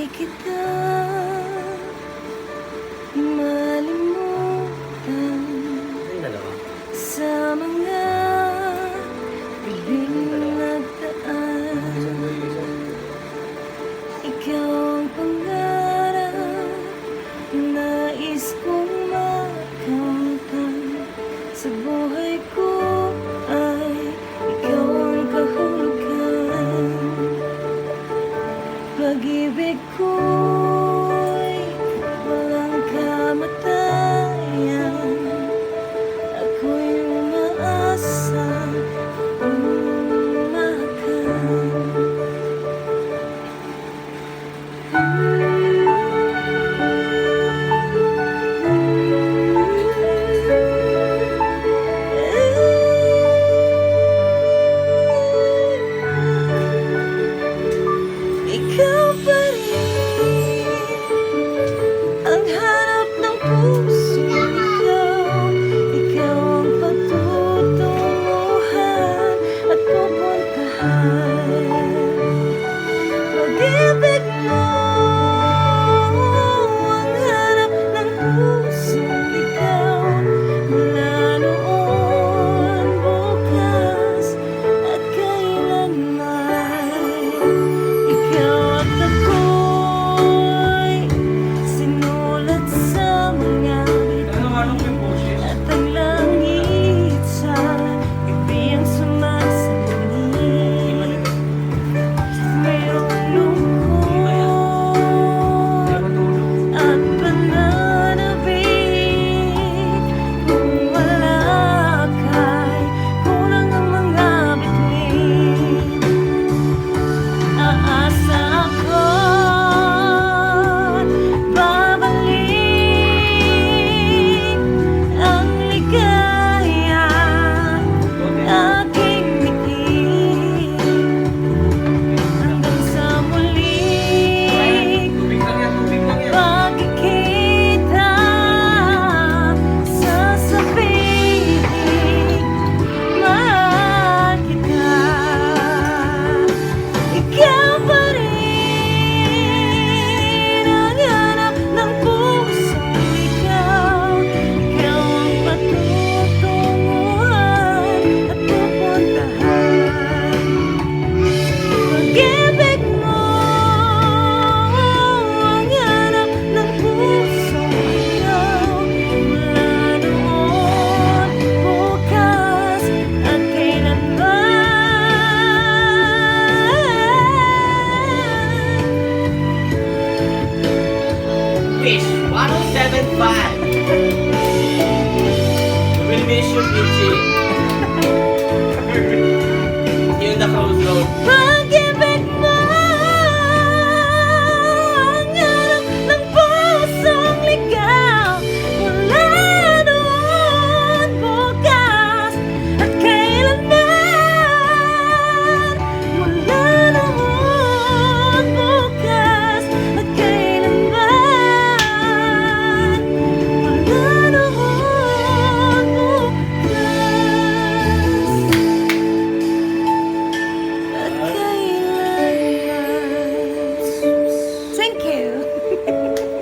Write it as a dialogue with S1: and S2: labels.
S1: kita malimutan sa mga gabing nagdaan. Ikaw ang pangarap, nais kong makamtan sa buhay ko, ay ikaw ang kahulugan. Pag-ibig ko'y walang kamatayan, ako'y umaasa ikaw pa rin ang hanap ng puso. Ikaw ang pagtutunguhan at pupuntahan. Pag-ibig mo ang hanap ng puso. Ikaw mula noon, bukas at kailanman. Ikaw at ako'y sinulat sa mga bituin, at ang langit sa gabi ang sumasalit. Mayroong lungkot at pananabik, kung wala ka'y kulang ang mga bituin. Aasa ako't babalik ang ligaya, aking ngiti hanggang sa muling pagkikita. Sasabihin, mahal kita. Ikaw pa rin ang hanap ng puso. Ikaw ang patutunguhan at pupuntahan. Pag-ibig mo ang hanap ng puso. Ikaw mula noon, bukas at kailanman.
S2: Wish 1075. We wish you, Pichi.